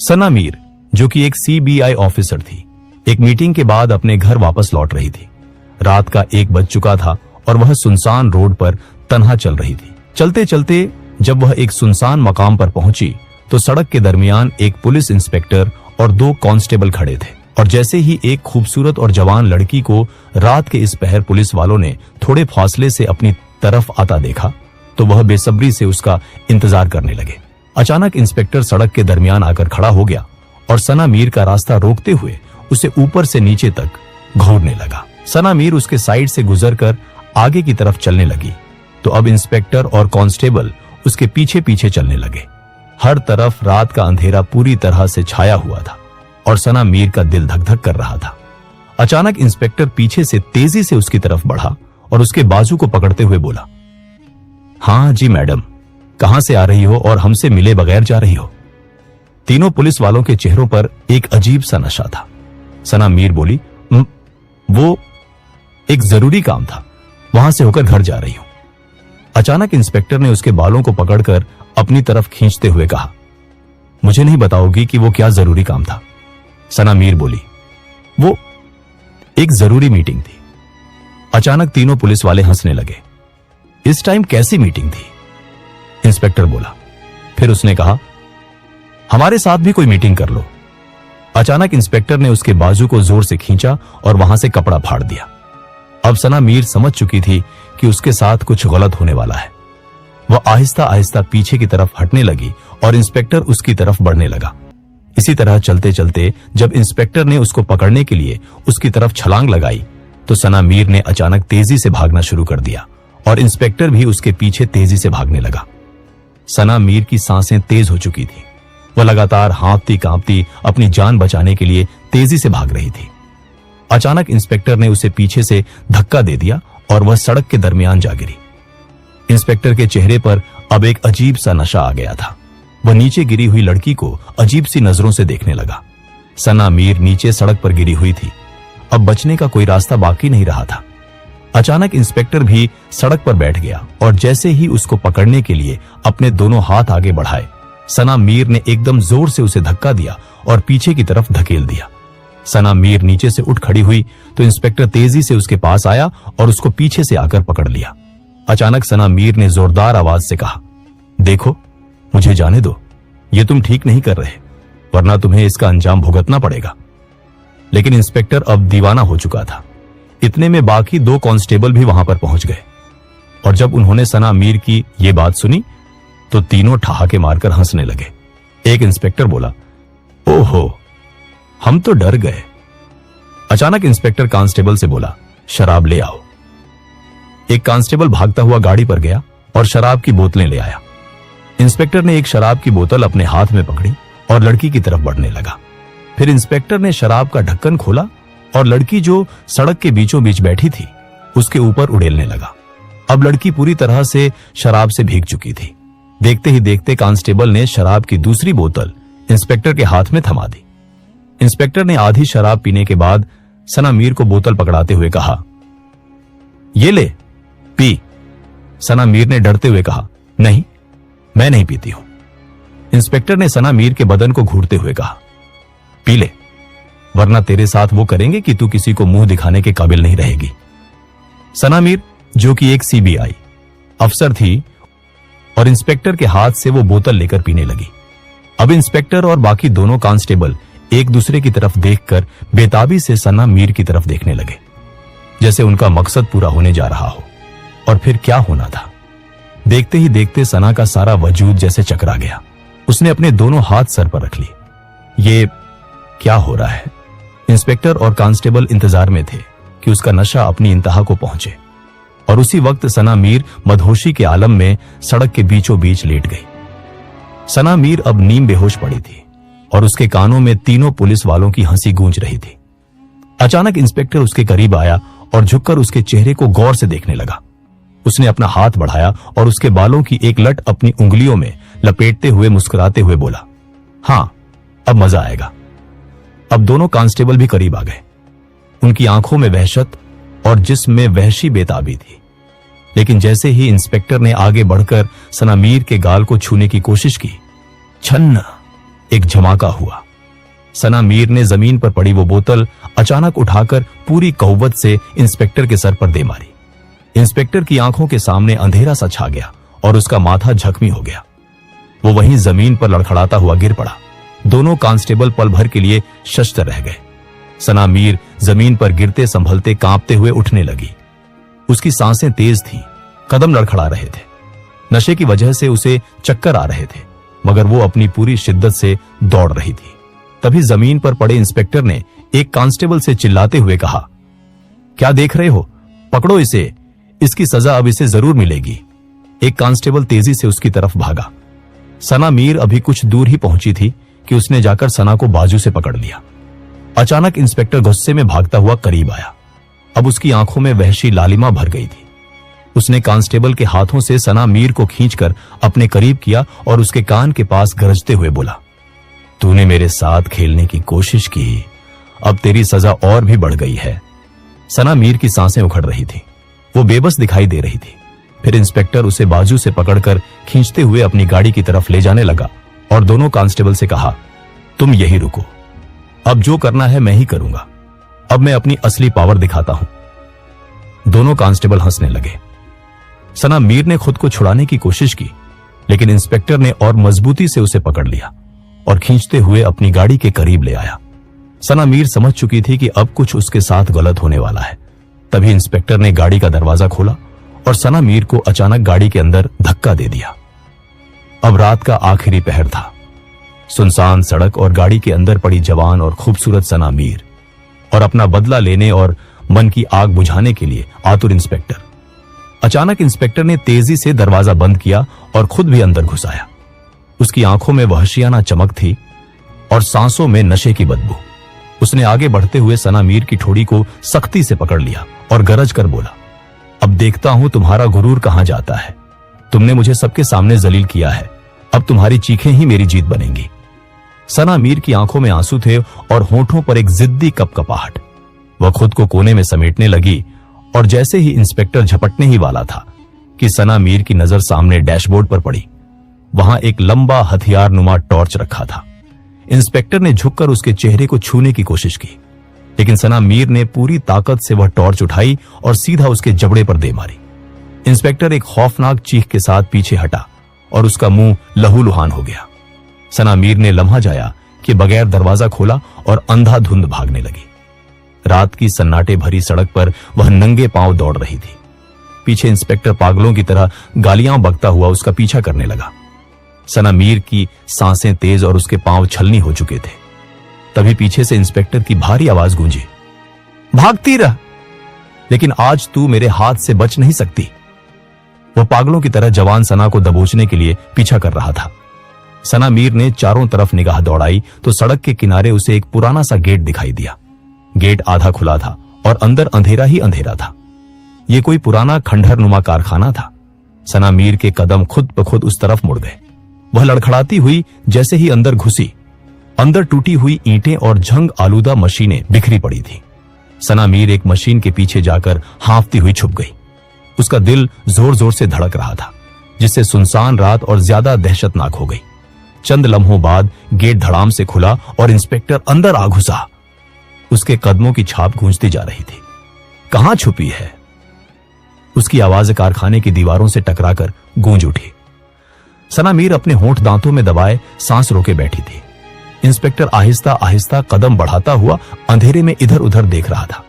सना मीर, जो कि एक सीबीआई ऑफिसर थी, एक मीटिंग के बाद अपने घर वापस लौट रही थी। रात का 1 बज चुका था और वह सुनसान रोड पर तन्हा चल रही थी। चलते चलते जब वह एक सुनसान मकाम पर पहुंची तो सड़क के दरमियान एक पुलिस इंस्पेक्टर और 2 कांस्टेबल खड़े थे। और जैसे ही एक खूबसूरत और जवान लड़की को रात के इस पहर पुलिस वालों ने थोड़े फासले से अपनी तरफ आता देखा तो वह बेसब्री से उसका इंतजार करने लगे। अचानक इंस्पेक्टर सड़क के दरमियान आकर खड़ा हो गया और सना मीर का रास्ता रोकते हुए उसे ऊपर से नीचे तक घूरने लगा। सना मीर उसके साइड से गुजरकर आगे की तरफ चलने लगी तो अब इंस्पेक्टर और कांस्टेबल उसके पीछे पीछे चलने लगे। हर तरफ रात का अंधेरा पूरी तरह से छाया हुआ था और सना मीर का दिल धक धक कर रहा था। अचानक इंस्पेक्टर पीछे से तेजी से उसकी तरफ बढ़ा और उसके बाजू को पकड़ते हुए बोला, हाँ जी मैडम, कहां से आ रही हो और हमसे मिले बगैर जा रही हो? तीनों पुलिस वालों के चेहरों पर एक अजीब सा नशा था। सना मीर बोली, वो एक जरूरी काम था, वहां से होकर घर जा रही हूं। अचानक इंस्पेक्टर ने उसके बालों को पकड़कर अपनी तरफ खींचते हुए कहा, मुझे नहीं बताओगी कि वो क्या जरूरी काम था? सना मीर बोली, वो एक जरूरी मीटिंग थी। अचानक तीनों पुलिस वाले हंसने लगे। इस टाइम कैसी मीटिंग थी? इंस्पेक्टर बोला। फिर उसने कहा, हमारे साथ भी कोई मीटिंग कर लो। अचानक इंस्पेक्टर ने उसके बाजू को जोर से खींचा और वहां से कपड़ा फाड़ दिया। अब सना मीर समझ चुकी थी कि उसके साथ कुछ गलत होने वाला है। वह आहिस्ता आहिस्ता पीछे की तरफ हटने लगी और इंस्पेक्टर उसकी तरफ बढ़ने लगा। इसी तरह चलते चलते जब इंस्पेक्टर ने उसको पकड़ने के लिए उसकी तरफ छलांग लगाई तो सना मीर ने अचानक तेजी से भागना शुरू कर दिया और इंस्पेक्टर भी उसके पीछे तेजी से भागने लगा। सना मीर की सांसें तेज हो चुकी थी। वह लगातार हाँफती कांपती अपनी जान बचाने के लिए तेजी से भाग रही थी। अचानक इंस्पेक्टर ने उसे पीछे से धक्का दे दिया और वह सड़क के दरमियान जा गिरी। इंस्पेक्टर के चेहरे पर अब एक अजीब सा नशा आ गया था। वह नीचे गिरी हुई लड़की को अजीब सी नजरों से देखने लगा। सना मीर नीचे सड़क पर गिरी हुई थी। अब बचने का कोई रास्ता बाकी नहीं रहा था। अचानक इंस्पेक्टर भी सड़क पर बैठ गया और जैसे ही उसको पकड़ने के लिए अपने दोनों हाथ आगे बढ़ाए, सना मीर ने एकदम जोर से उसे धक्का दिया और पीछे की तरफ धकेल दिया। सना मीर नीचे से उठ खड़ी हुई तो इंस्पेक्टर तेजी से उसके पास आया और उसको पीछे से आकर पकड़ लिया। अचानक सना मीर ने जोरदार आवाज से कहा, देखो, मुझे जाने दो, ये तुम ठीक नहीं कर रहे, वरना तुम्हें इसका अंजाम भुगतना पड़ेगा। लेकिन इंस्पेक्टर अब दीवाना हो चुका था। इतने में बाकी 2 कांस्टेबल भी वहां पर पहुंच गए और जब उन्होंने सना मीर की ये बात सुनी तो तीनों ठहाके मारकर हंसने लगे। एक इंस्पेक्टर बोला, ओहो, हम तो डर गए। अचानक इंस्पेक्टर कांस्टेबल से बोला, शराब ले आओ। एक कांस्टेबल भागता हुआ गाड़ी पर गया और शराब की बोतलें ले आया। इंस्पेक्टर ने एक शराब की बोतल अपने हाथ में पकड़ी और लड़की की तरफ बढ़ने लगा। फिर इंस्पेक्टर ने शराब का ढक्कन खोला और लड़की जो सड़क के बीचों बीच बैठी थी उसके ऊपर उड़ेलने लगा। अब लड़की पूरी तरह से शराब से भीग चुकी थी। देखते ही देखते कांस्टेबल ने शराब की दूसरी बोतल इंस्पेक्टर के हाथ में थमा दी। इंस्पेक्टर ने आधी शराब पीने के बाद सना मीर को बोतल पकड़ाते हुए कहा, ये ले, पी। सना मीर ने डरते हुए कहा, नहीं, मैं नहीं पीती हूं। इंस्पेक्टर ने सना मीर के बदन को घूरते हुए कहा, पी ले, वरना तेरे साथ वो करेंगे कि तू किसी को मुंह दिखाने के काबिल नहीं रहेगी। सना मीर, जो कि एक सीबीआई अफसर थी, और इंस्पेक्टर के हाथ से वो बोतल लेकर पीने लगी। अब इंस्पेक्टर और बाकी दोनों कांस्टेबल एक दूसरे की तरफ देखकर बेताबी से सना मीर की तरफ देखने लगे, जैसे उनका मकसद पूरा होने जा रहा हो। और फिर क्या होना था। देखते ही देखते सना का सारा वजूद जैसे चकरा गया। उसने अपने दोनों हाथ सर पर रख लिए। ये क्या हो रहा है? इंस्पेक्टर और कांस्टेबल इंतजार में थे कि उसका नशा अपनी इंतहा को पहुंचे और उसी वक्त सना मीर मदहोशी के आलम में सड़क के बीचों बीच लेट गई। सना मीर अब नीम बेहोश पड़ी थी और उसके कानों में तीनों पुलिस वालों की हंसी गूंज रही थी। अचानक इंस्पेक्टर उसके करीब आया और झुककर उसके चेहरे को गौर से देखने लगा। उसने अपना हाथ बढ़ाया और उसके बालों की एक लट अपनी उंगलियों में लपेटते हुए मुस्कुराते हुए बोला, हां, अब मजा आएगा। अब दोनों कांस्टेबल भी करीब आ गए। उनकी आंखों में वहशत और जिस्म में वहशी बेताबी थी। लेकिन जैसे ही इंस्पेक्टर ने आगे बढ़कर सना मीर के गाल को छूने की कोशिश की, छन्न एक झमाका हुआ। सना मीर ने जमीन पर पड़ी वो बोतल अचानक उठाकर पूरी कौवत से इंस्पेक्टर के सर पर दे मारी। इंस्पेक्टर की आंखों के सामने अंधेरा सा छा गया और उसका माथा जख्मी हो गया। वो वहीं जमीन पर लड़खड़ाता हुआ गिर पड़ा। दोनों कांस्टेबल पल भर के लिए शस्त्र रह गए। सना मीर जमीन पर गिरते संभलते कांपते हुए उठने लगी। उसकी सांसें तेज थीं, कदम लड़खड़ा रहे थे। नशे की वजह से उसे चक्कर आ रहे थे, मगर वो अपनी पूरी शिद्दत से दौड़ रही थी। तभी जमीन पर पड़े इंस्पेक्टर ने एक कांस्टेबल से चिल्लाते हुए कहा, क्या देख रहे हो, पकड़ो इसे, इसकी सजा अब इसे जरूर मिलेगी। एक कांस्टेबल तेजी से उसकी तरफ भागा। सना मीर अभी कुछ दूर ही पहुंची थी कि उसने जाकर सना को बाजू से पकड़ लिया। अचानक इंस्पेक्टर गुस्से में भागता हुआ करीब आया। अब उसकी आंखों में वहशी लालिमा भर गई थी। उसने कांस्टेबल के हाथों से सना मीर को खींचकर अपने करीब किया और उसके कान के पास गरजते हुए बोला, तूने मेरे साथ खेलने की कोशिश की, अब तेरी सजा और भी बढ़ गई है। सना मीर की सांसें उखड़ रही थी, वो बेबस दिखाई दे रही थी। फिर इंस्पेक्टर उसे बाजू से पकड़कर खींचते हुए अपनी गाड़ी की तरफ ले जाने लगा और दोनों कांस्टेबल से कहा, तुम यहीं रुको, अब जो करना है मैं ही करूंगा, अब मैं अपनी असली पावर दिखाता हूं। दोनों कांस्टेबल हंसने लगे। सना मीर ने खुद को छुड़ाने की कोशिश की, लेकिन इंस्पेक्टर ने और मजबूती से उसे पकड़ लिया और खींचते हुए अपनी गाड़ी के करीब ले आया। सना मीर समझ चुकी थी कि अब कुछ उसके साथ गलत होने वाला है। तभी इंस्पेक्टर ने गाड़ी का दरवाजा खोला और सना मीर को अचानक गाड़ी के अंदर धक्का दे दिया। अब रात का आखिरी पहर था। सुनसान सड़क और गाड़ी के अंदर पड़ी जवान और खूबसूरत सना मीर और अपना बदला लेने और मन की आग बुझाने के लिए आतुर इंस्पेक्टर। अचानक इंस्पेक्टर ने तेजी से दरवाजा बंद किया और खुद भी अंदर घुस आया। उसकी आंखों में वहशियाना चमक थी और सांसों में नशे की बदबू। उसने आगे बढ़ते हुए सना मीर की ठोड़ी को सख्ती से पकड़ लिया और गरज कर बोला, अब देखता हूं तुम्हारा गुरूर कहां जाता है। तुमने मुझे सबके सामने जलील किया है, अब तुम्हारी चीखें ही मेरी जीत बनेंगी। सना मीर की आंखों में आंसू थे और होठों पर एक जिद्दी कपकपाहट। वह खुद को कोने में समेटने लगी और जैसे ही इंस्पेक्टर झपटने ही वाला था कि सना मीर की नजर सामने डैशबोर्ड पर पड़ी। वहां एक लंबा हथियार नुमा टॉर्च रखा था। इंस्पेक्टर ने झुककर उसके चेहरे को छूने की कोशिश की, लेकिन सना मीर ने पूरी ताकत से वह टॉर्च उठाई और सीधा उसके जबड़े पर दे मारी। इंस्पेक्टर एक खौफनाक चीख के साथ पीछे हटा और उसका मुंह लहूलुहान हो गया। सना मीर ने लम्हा जाया कि बगैर दरवाजा खोला और अंधाधुंध भागने लगी। रात की सन्नाटे भरी सड़क पर वह नंगे पांव दौड़ रही थी। पीछे इंस्पेक्टर पागलों की तरह गालियां बकता हुआ उसका पीछा करने लगा। सना मीर की सांसें तेज और उसके पांव छलनी हो चुके थे। तभी पीछे से इंस्पेक्टर की भारी आवाज गूंजी, भागती रह, लेकिन आज तू मेरे हाथ से बच नहीं सकती। वह पागलों की तरह जवान सना को दबोचने के लिए पीछा कर रहा था। सना मीर ने चारों तरफ निगाह दौड़ाई तो सड़क के किनारे उसे एक पुराना सा गेट दिखाई दिया। गेट आधा खुला था और अंदर अंधेरा ही अंधेरा था। यह कोई पुराना खंडहर नुमा कारखाना था। सना मीर के कदम खुद ब खुद उस तरफ मुड़ गए। वह लड़खड़ाती हुई जैसे ही अंदर घुसी, अंदर टूटी हुई ईंटें और झंग आलूदा मशीनें बिखरी पड़ी थी। सना मीर एक मशीन के पीछे जाकर हांफती हुई छुप गई। उसका दिल जोर जोर से धड़क रहा था, जिससे सुनसान रात और ज्यादा दहशतनाक हो गई। चंद लम्हों बाद गेट धड़ाम से खुला और इंस्पेक्टर अंदर आ घुसा। उसके कदमों की छाप गूंजती जा रही थी। कहां छुपी है? उसकी आवाज कारखाने की दीवारों से टकराकर गूंज उठी। सना मीर अपने होंठ दांतों में दबाए सांस रोके बैठी थी। इंस्पेक्टर आहिस्ता आहिस्ता कदम बढ़ाता हुआ अंधेरे में इधर उधर देख रहा था।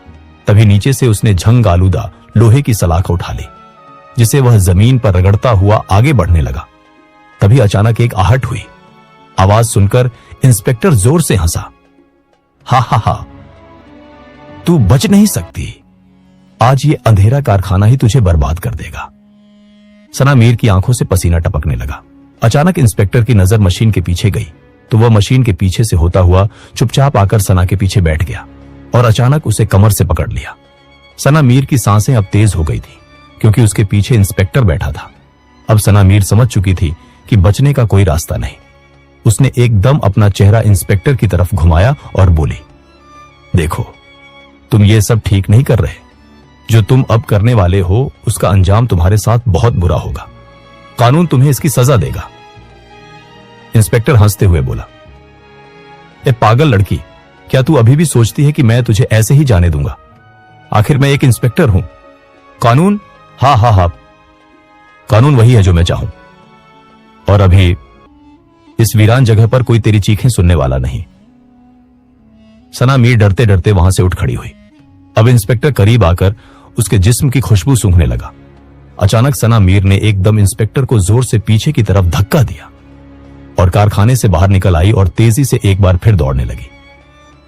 तभी नीचे से उसने झंग आलूदा लोहे की सलाख उठा ली, जिसे वह जमीन पर रगड़ता हुआ आगे बढ़ने लगा। तभी अचानक एक आहट हुई। आवाज सुनकर इंस्पेक्टर जोर से हंसा। हा हा हा, तू बच नहीं सकती। आज ये अंधेरा कारखाना ही तुझे बर्बाद कर देगा। सना मीर की आंखों से पसीना टपकने लगा। अचानक इंस्पेक्टर की नजर मशीन के पीछे गई तो वह मशीन के पीछे से होता हुआ चुपचाप आकर सना के पीछे बैठ गया और अचानक उसे कमर से पकड़ लिया। सना मीर की सांसें अब तेज हो गई थी, क्योंकि उसके पीछे इंस्पेक्टर बैठा था। अब सना मीर समझ चुकी थी कि बचने का कोई रास्ता नहीं। उसने एकदम अपना चेहरा इंस्पेक्टर की तरफ घुमाया और बोली, देखो, तुम ये सब ठीक नहीं कर रहे। जो तुम अब करने वाले हो उसका अंजाम तुम्हारे साथ बहुत बुरा होगा। कानून तुम्हें इसकी सजा देगा। इंस्पेक्टर हंसते हुए बोला, ए पागल लड़की, क्या तू अभी भी सोचती है कि मैं तुझे ऐसे ही जाने दूंगा? आखिर मैं एक इंस्पेक्टर हूं। कानून, हाँ, कानून वही है जो मैं चाहूं। और अभी इस वीरान जगह पर कोई तेरी चीखें सुनने वाला नहीं। सना मीर डरते डरते वहां से उठ खड़ी हुई। अब इंस्पेक्टर करीब आकर उसके जिस्म की खुशबू सूंघने लगा। अचानक सना मीर ने एकदम इंस्पेक्टर को जोर से पीछे की तरफ धक्का दिया और कारखाने से बाहर निकल आई और तेजी से एक बार फिर दौड़ने लगी।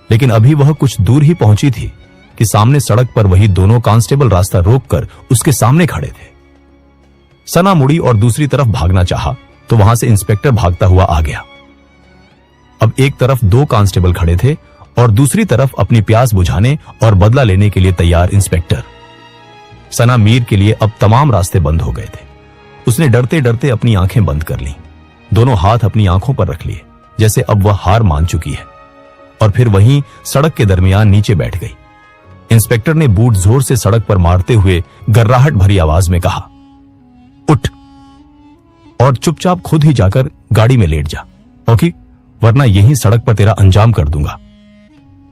लेकिन अभी वह कुछ दूर ही पहुंची थी कि सामने सड़क पर वही दोनों कांस्टेबल रास्ता रोककर उसके सामने खड़े थे। सना मुड़ी और दूसरी तरफ भागना चाहा तो वहां से इंस्पेक्टर भागता हुआ आ गया। अब एक तरफ दो कांस्टेबल खड़े थे और दूसरी तरफ अपनी प्यास बुझाने और बदला लेने के लिए तैयार इंस्पेक्टर। सना मीर के लिए अब तमाम रास्ते बंद हो गए थे। उसने डरते डरते अपनी आंखें बंद कर लीं, दोनों हाथ अपनी आंखों पर रख लिए जैसे अब वह हार मान चुकी है, और फिर वहीं सड़क के दरमियान नीचे बैठ गई। इंस्पेक्टर ने बूट जोर से सड़क पर मारते हुए गर्राहट भरी आवाज में कहा, उठ और चुपचाप खुद ही जाकर गाड़ी में लेट जा, ओके? वरना यही सड़क पर तेरा अंजाम कर दूंगा।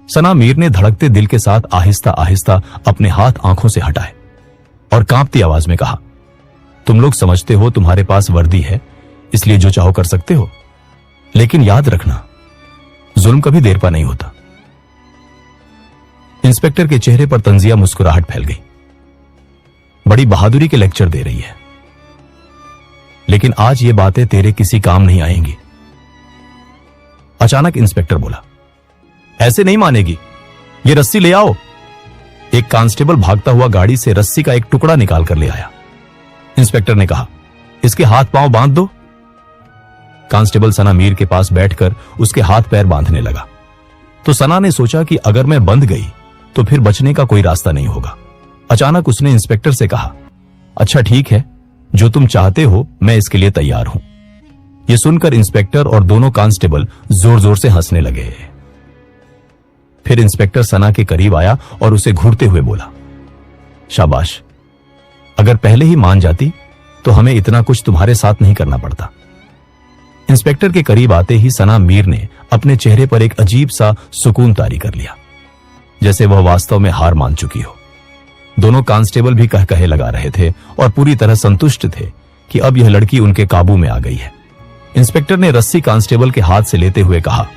सना मीर ने धड़कते दिल के साथ आहिस्ता आहिस्ता अपने हाथ आंखों से हटाए और कांपती आवाज में कहा, तुम लोग समझते हो तुम्हारे पास वर्दी है इसलिए जो चाहो कर सकते हो, लेकिन याद रखना जुल्म कभी देर पा नहीं होता। इंस्पेक्टर के चेहरे पर तंजिया मुस्कुराहट फैल गई। बड़ी बहादुरी के लेक्चर दे रही है, लेकिन आज ये बातें तेरे किसी काम नहीं आएंगी। अचानक इंस्पेक्टर बोला, ऐसे नहीं मानेगी, ये रस्सी ले आओ। एक कांस्टेबल भागता हुआ गाड़ी से रस्सी का एक टुकड़ा निकाल कर ले आया। इंस्पेक्टर ने कहा, इसके हाथ पांव बांध दो। कांस्टेबल सना मीर के पास बैठकर उसके हाथ पैर बांधने लगा तो सना ने सोचा कि अगर मैं बंध गई तो फिर बचने का कोई रास्ता नहीं होगा। अचानक उसने इंस्पेक्टर से कहा, अच्छा ठीक है, जो तुम चाहते हो मैं इसके लिए तैयार हूं। यह सुनकर इंस्पेक्टर और दोनों कांस्टेबल जोर जोर से हंसने लगे। फिर इंस्पेक्टर सना के करीब आया और उसे घूरते हुए बोला, शाबाश, अगर पहले ही मान जाती तो हमें इतना कुछ तुम्हारे साथ नहीं करना पड़ता। इंस्पेक्टर के करीब आते ही सना मीर ने अपने चेहरे पर एक अजीब सा सुकून तारी कर लिया, जैसे वह वास्तव में हार मान चुकी हो। दोनों कांस्टेबल भी कह कहे लगा रहे थे और पूरी तरह संतुष्ट थे कि अब यह लड़की उनके काबू में आ गई है। इंस्पेक्टर ने रस्सी कांस्टेबल के हाथ से लेते हुए कहा,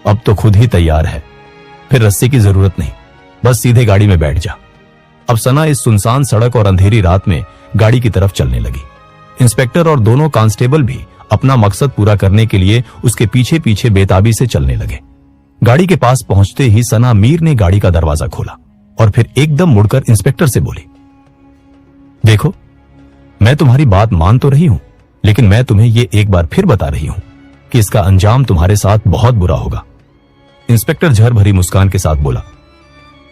अब तो खुद ही तैयार है, फिर रस्सी की जरूरत नहीं, बस सीधे गाड़ी में बैठ जा। अब सना इस सुनसान सड़क और अंधेरी रात में गाड़ी की तरफ चलने लगी। इंस्पेक्टर और दोनों कांस्टेबल भी अपना मकसद पूरा करने के लिए उसके पीछे पीछे बेताबी से चलने लगे। गाड़ी के पास पहुंचते ही सना मीर ने गाड़ी का दरवाजा खोला और फिर एकदम मुड़कर इंस्पेक्टर से बोली, देखो, मैं तुम्हारी बात मान तो रही हूं, लेकिन मैं तुम्हें ये एक बार फिर बता रही हूं कि इसका अंजाम तुम्हारे साथ बहुत बुरा होगा। इंस्पेक्टर झर भरी मुस्कान के साथ बोला,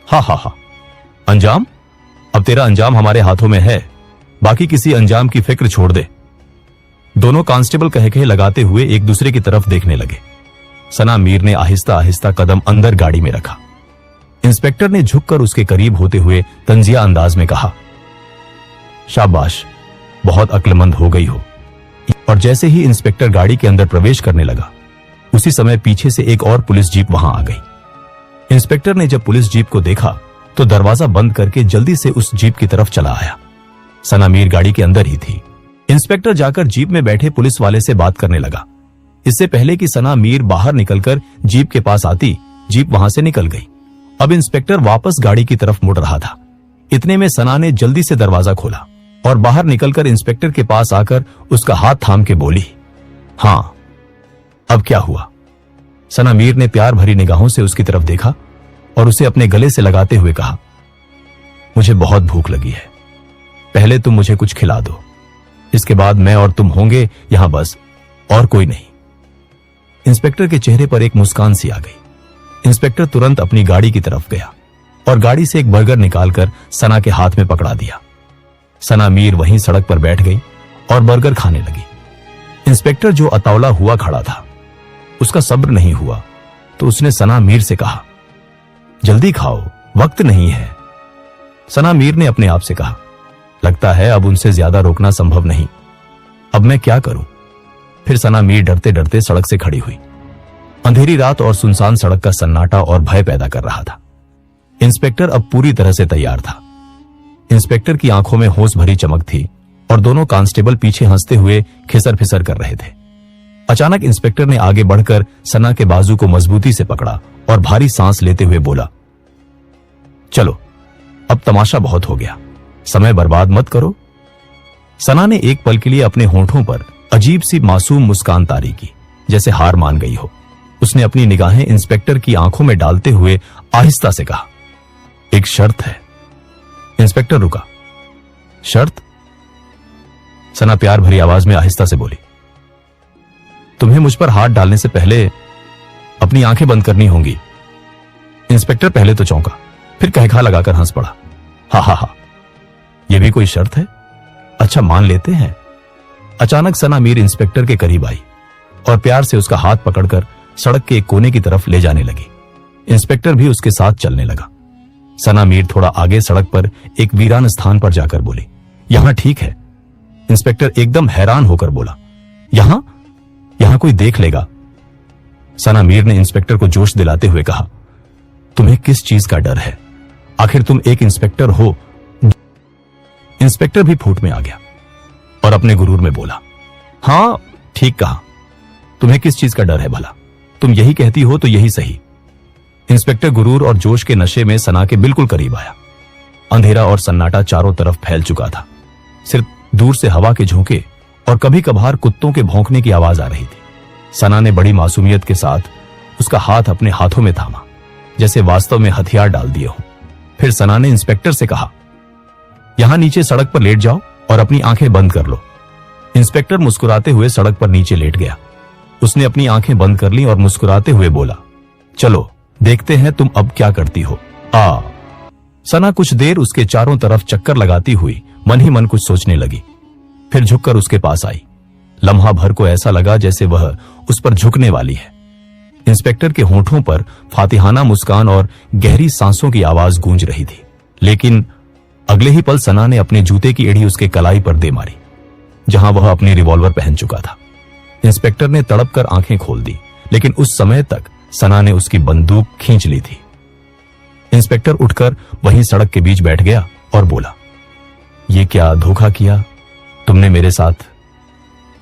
हा, अंजाम? अब तेरा अंजाम हमारे हाथों में है, बाकी किसी अंजाम की फिक्र छोड़ दे। दोनों कांस्टेबल कह कहे लगाते हुए एक दूसरे की तरफ देखने लगे। सना मीर ने आहिस्ता आहिस्ता कदम अंदर गाड़ी में रखा। इंस्पेक्टर ने झुककर उसके करीब होते हुए तंजिया अंदाज में कहा, शाबाश, बहुत अक्लमंद हो गई हो। और जैसे ही इंस्पेक्टर गाड़ी के अंदर प्रवेश करने लगा, उसी समय पीछे से एक और पुलिस जीप वहां आ गई। इंस्पेक्टर ने जब पुलिस जीप को देखा तो दरवाजा बंद करके जल्दी से उस जीप की तरफ चला आया। सना मीर गाड़ी के अंदर ही थी। इंस्पेक्टर जाकर जीप में बैठे पुलिस वाले से बात करने लगा। इससे पहले कि सना मीर बाहर निकलकर जीप के पास आती, जीप वहां से निकल गई। अब इंस्पेक्टर वापस गाड़ी की तरफ मुड़ रहा था। इतने में सना ने जल्दी से दरवाजा खोला और बाहर निकलकर इंस्पेक्टर के पास आकर उसका हाथ थाम के बोली, हां, अब क्या हुआ? सना मीर ने प्यार भरी निगाहों से उसकी तरफ देखा और उसे अपने गले से लगाते हुए कहा, मुझे बहुत भूख लगी है, पहले तुम मुझे कुछ खिला दो, इसके बाद मैं और तुम होंगे यहां, बस और कोई नहीं। इंस्पेक्टर के चेहरे पर एक मुस्कान सी आ गई। इंस्पेक्टर तुरंत अपनी गाड़ी की तरफ गया और गाड़ी से एक बर्गर निकालकर सना के हाथ में पकड़ा दिया। सना मीर वहीं सड़क पर बैठ गई और बर्गर खाने लगी। इंस्पेक्टर जो अतावला हुआ खड़ा था, उसका सब्र नहीं हुआ तो उसने सना मीर से कहा, जल्दी खाओ, वक्त नहीं है। सना मीर ने अपने आप से कहा, लगता है अब उनसे ज्यादा रोकना संभव नहीं, अब मैं क्या करूं? फिर सना मीर डरते डरते सड़क से खड़ी हुई। अंधेरी रात और सुनसान सड़क का सन्नाटा और भय पैदा कर रहा था। इंस्पेक्टर अब पूरी तरह से तैयार था। इंस्पेक्टर की आंखों में होश भरी चमक थी और दोनों कांस्टेबल पीछे हंसते हुए खिसर फिसर कर रहे थे। अचानक इंस्पेक्टर ने आगे बढ़कर सना के बाजू को मजबूती से पकड़ा और भारी सांस लेते हुए बोला, चलो अब तमाशा बहुत हो गया, समय बर्बाद मत करो। सना ने एक पल के लिए अपने होंठों पर अजीब सी मासूम मुस्कान तारी की, जैसे हार मान गई हो। उसने अपनी निगाहें इंस्पेक्टर की आंखों में डालते हुए आहिस्ता से कहा, एक शर्त है। इंस्पेक्टर रुका। शर्त? सना प्यार भरी आवाज में आहिस्ता से बोली, तुम्हें मुझ पर हाथ डालने से पहले अपनी आंखें बंद करनी होंगी। इंस्पेक्टर पहले तो चौंका, फिर कहखा लगाकर हंस पड़ा। हा हा हा, यह भी कोई शर्त है? अच्छा मान लेते हैं। अचानक सना मीर इंस्पेक्टर के करीब आई और प्यार से उसका हाथ पकड़कर सड़क के एक कोने की तरफ ले जाने लगी। इंस्पेक्टर भी उसके साथ चलने लगा। सना मीर थोड़ा आगे सड़क पर एक वीरान स्थान पर जाकर बोली, यहां ठीक है। इंस्पेक्टर एकदम हैरान होकर बोला, यहां यहां कोई देख लेगा। सना मीर ने इंस्पेक्टर को जोश दिलाते हुए कहा, तुम्हें किस चीज का डर है? आखिर तुम एक इंस्पेक्टर हो। इंस्पेक्टर भी फूट में आ गया और अपने गुरूर में बोला, हां ठीक कहा, तुम्हें किस चीज का डर है भला? तुम यही कहती हो तो यही सही। इंस्पेक्टर गुरूर और जोश के नशे में सना के बिल्कुल करीब आया। अंधेरा और सन्नाटा चारों तरफ फैल चुका था। सिर्फ दूर से हवा के झोंके और कभी कभार कुत्तों के भौंकने की आवाज आ रही थी। सना ने बड़ी मासूमियत के साथ उसका हाथ अपने हाथों में थामा, जैसे वास्तव में हथियार डाल दिए हों। फिर सना ने इंस्पेक्टर से कहा, यहां नीचे सड़क पर लेट जाओ और अपनी आंखें बंद कर लो। इंस्पेक्टर मुस्कुराते हुए सड़क पर नीचे लेट गया। उसने अपनी आंखें बंद कर ली और मुस्कुराते हुए बोला, चलो देखते हैं तुम अब क्या करती हो। सना कुछ देर उसके चारों तरफ चक्कर लगाती हुई मन ही मन कुछ सोचने लगी। फिर झुककर उसके पास आई। लम्हा भर को ऐसा लगा जैसे वह उस पर झुकने वाली है। इंस्पेक्टर के होंठों पर फातिहाना मुस्कान और गहरी सांसों की आवाज गूंज रही थी, लेकिन अगले ही पल सना ने अपने जूते की एड़ी उसके कलाई पर दे मारी, जहां वह अपनी रिवॉल्वर पहन चुका था। इंस्पेक्टर ने तड़प कर आंखें खोल दी, लेकिन उस समय तक सना ने उसकी बंदूक खींच ली थी। इंस्पेक्टर उठकर वहीं सड़क के बीच बैठ गया और बोला, ये क्या धोखा किया तुमने मेरे साथ।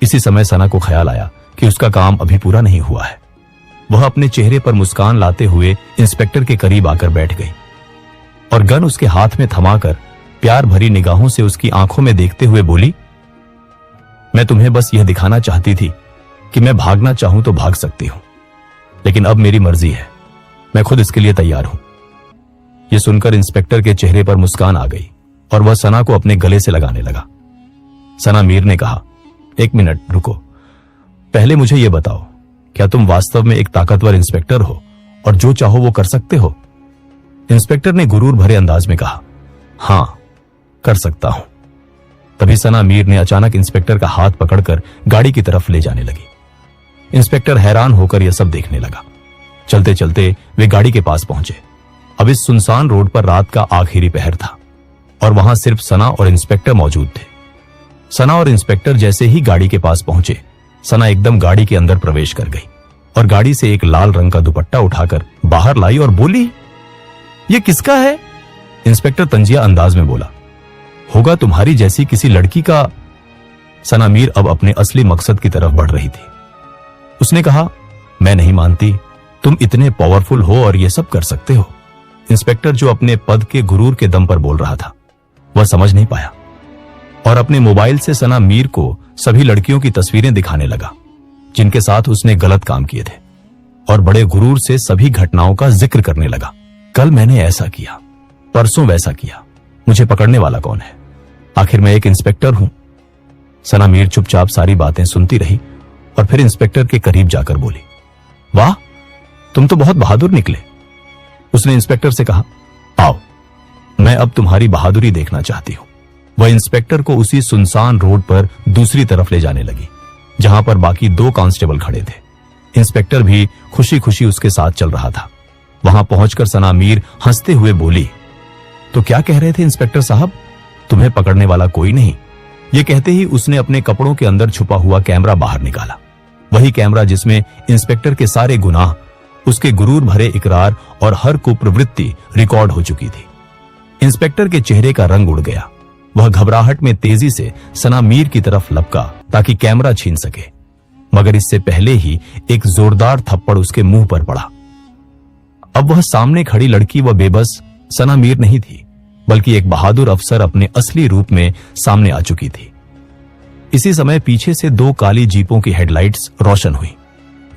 इसी समय सना को ख्याल आया कि उसका काम अभी पूरा नहीं हुआ है। वह अपने चेहरे पर मुस्कान लाते हुए इंस्पेक्टर के करीब आकर बैठ गई और गन उसके हाथ में थमाकर प्यार भरी निगाहों से उसकी आंखों में देखते हुए बोली, मैं तुम्हें बस यह दिखाना चाहती थी कि मैं भागना चाहूं तो भाग सकती हूं, लेकिन अब मेरी मर्जी है, मैं खुद इसके लिए तैयार हूं। यह सुनकर इंस्पेक्टर के चेहरे पर मुस्कान आ गई और वह सना को अपने गले से लगाने लगा। सना मीर ने कहा, एक मिनट रुको, पहले मुझे यह बताओ, क्या तुम वास्तव में एक ताकतवर इंस्पेक्टर हो और जो चाहो वो कर सकते हो? इंस्पेक्टर ने गुरूर भरे अंदाज में कहा, हां कर सकता हूं। तभी सना मीर ने अचानक इंस्पेक्टर का हाथ पकड़कर गाड़ी की तरफ ले जाने लगी। इंस्पेक्टर हैरान होकर यह सब देखने लगा। चलते चलते वे गाड़ी के पास पहुंचे। अब इस सुनसान रोड पर रात का आखिरी पहर था और वहां सिर्फ सना और इंस्पेक्टर मौजूद थे। सना और इंस्पेक्टर जैसे ही गाड़ी के पास पहुंचे, सना एकदम गाड़ी के अंदर प्रवेश कर गई और गाड़ी से एक लाल रंग का दुपट्टा उठाकर बाहर लाई और बोली, ये किसका है? इंस्पेक्टर तंजिया अंदाज में बोला, होगा तुम्हारी जैसी किसी लड़की का। सना मीर अब अपने असली मकसद की तरफ बढ़ रही थी। उसने कहा, मैं नहीं मानती, तुम इतने पावरफुल हो और ये सब कर सकते हो। इंस्पेक्टर जो अपने पद के गुरूर के दम पर बोल रहा था, वह समझ नहीं पाया और अपने मोबाइल से सना मीर को सभी लड़कियों की तस्वीरें दिखाने लगा जिनके साथ उसने गलत काम किए थे और बड़े गुरूर से सभी घटनाओं का जिक्र करने लगा। कल मैंने ऐसा किया, परसों वैसा किया, मुझे पकड़ने वाला कौन है? आखिर मैं एक इंस्पेक्टर हूं। सना मीर चुपचाप सारी बातें सुनती रही और फिर इंस्पेक्टर के करीब जाकर बोली, वाह तुम तो बहुत बहादुर निकले। उसने इंस्पेक्टर से कहा, आओ मैं अब तुम्हारी बहादुरी देखना चाहती हूं। वह इंस्पेक्टर को उसी सुनसान रोड पर दूसरी तरफ ले जाने लगी जहां पर बाकी 2 कांस्टेबल खड़े थे। इंस्पेक्टर भी खुशी खुशी उसके साथ चल रहा था। वहां पहुंचकर सना मीर हंसते हुए बोली, तो क्या कह रहे थे इंस्पेक्टर साहब, तुम्हें पकड़ने वाला कोई नहीं। ये कहते ही उसने अपने कपड़ों के अंदर छुपा हुआ कैमरा बाहर निकाला वही कैमरा जिसमें इंस्पेक्टर के सारे गुनाह, उसके गुरूर भरे इकरार और हर कुप्रवृत्ति रिकॉर्ड हो चुकी थी। इंस्पेक्टर के चेहरे का रंग उड़ गया। वह घबराहट में तेजी से सना मीर की तरफ लपका ताकि कैमरा छीन सके, मगर इससे पहले ही एक जोरदार थप्पड़ उसके मुंह पर पड़ा। अब वह सामने खड़ी लड़की व बेबस सना मीर नहीं थी, बल्कि एक बहादुर अफसर अपने असली रूप में सामने आ चुकी थी। इसी समय पीछे से 2 काली जीपों की हेडलाइट्स रोशन हुई।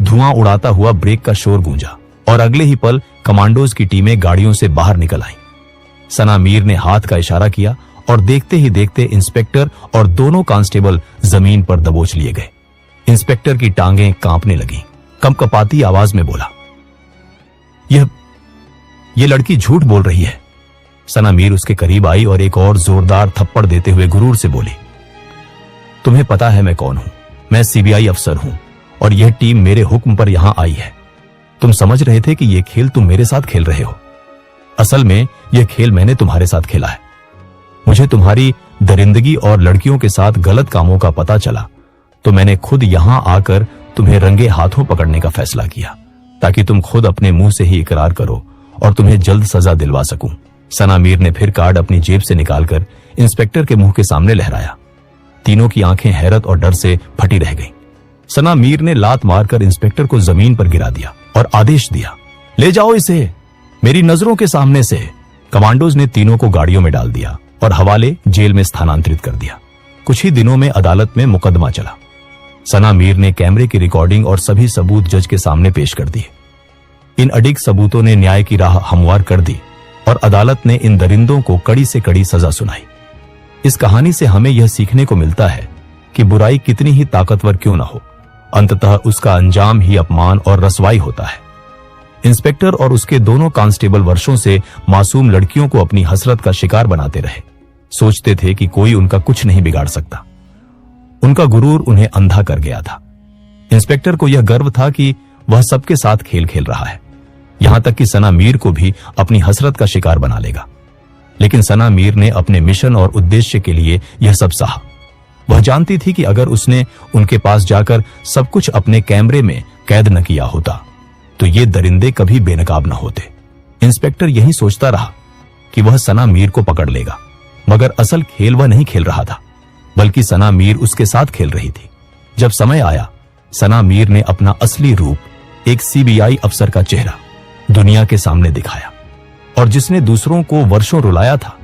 धुआं उड़ाता हुआ ब्रेक का शोर गूंजा और अगले ही पल कमांडोज की टीमें गाड़ियों से बाहर निकल आईं। सना मीर ने हाथ का इशारा किया और देखते ही देखते इंस्पेक्टर और दोनों कांस्टेबल जमीन पर दबोच लिए गए। इंस्पेक्टर की टांगें कांपने लगीं। कंपकपाती आवाज में बोला, यह लड़की झूठ बोल रही है। सना मीर उसके करीब आई और एक और जोरदार थप्पड़ देते हुए गुरूर से बोली, तुम्हें पता है मैं कौन हूं? मैं सीबीआई अफसर हूं और यह टीम मेरे हुक्म पर यहां आई है। तुम समझ रहे थे कि यह खेल तुम मेरे साथ खेल रहे हो। असल में यह खेल मैंने तुम्हारे साथ खेला है। मुझे तुम्हारी दरिंदगी और लड़कियों के साथ गलत कामों का पता चला तो मैंने खुद यहां आकर तुम्हें रंगे हाथों पकड़ने का फैसला किया, ताकि तुम खुद अपने मुंह से ही इकरार करो और तुम्हें जल्द सजा दिलवा सकूं। सना मीर ने फिर कार्ड अपनी जेब से निकालकर इंस्पेक्टर के मुंह के सामने लहराया। तीनों की आंखें हैरत और डर से फटी रह गईं। सना मीर ने लात मारकर इंस्पेक्टर को जमीन पर गिरा दिया और आदेश दिया, ले जाओ इसे मेरी नजरों के सामने से। कमांडोज ने तीनों को गाड़ियों में डाल दिया और हवाले जेल में स्थानांतरित कर दिया। कुछ ही दिनों में अदालत में मुकदमा चला। सना मीर ने कैमरे की रिकॉर्डिंग और सभी सबूत जज के सामने पेश कर दिए। इन अडिग सबूतों ने न्याय की राह हमवार कर दी और अदालत ने इन दरिंदों को कड़ी से कड़ी सजा सुनाई। इस कहानी से हमें यह सीखने को मिलता है कि बुराई कितनी ही ताकतवर क्यों न हो, अंततः उसका अंजाम ही अपमान और रसवाई होता है। इंस्पेक्टर और उसके दोनों कांस्टेबल वर्षों से मासूम लड़कियों को अपनी हसरत का शिकार बनाते रहे। सोचते थे कि कोई उनका कुछ नहीं बिगाड़ सकता। उनका गुरूर उन्हें अंधा कर गया था। इंस्पेक्टर को यह गर्व था कि वह सबके साथ खेल खेल रहा है, यहां तक कि सना मीर को भी अपनी हसरत का शिकार बना लेगा। लेकिन सना मीर ने अपने मिशन और उद्देश्य के लिए यह सब सहा। वह जानती थी कि अगर उसने उनके पास जाकर सब कुछ अपने कैमरे में कैद न किया होता तो ये दरिंदे कभी बेनकाब न होते। इंस्पेक्टर यही सोचता रहा कि वह सना मीर को पकड़ लेगा, मगर असल खेल वह नहीं खेल रहा था, बल्कि सना मीर उसके साथ खेल रही थी। जब समय आया, सना मीर ने अपना असली रूप, एक सीबीआई अफसर का चेहरा दुनिया के सामने दिखाया, और जिसने दूसरों को वर्षों रुलाया था,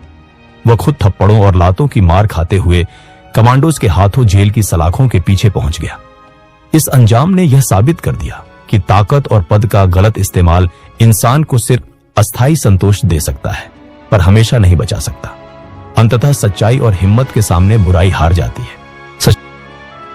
वह खुद थप्पड़ों और लातों की मार खाते हुए कमांडोज के हाथों जेल की सलाखों के पीछे पहुंच गया। इस अंजाम ने यह साबित कर दिया कि ताकत और पद का गलत इस्तेमाल इंसान को सिर्फ अस्थायी संतोष दे सकता है, पर हमेशा नहीं बचा सकता। अंततः सच्चाई और हिम्मत के सामने बुराई हार जाती है।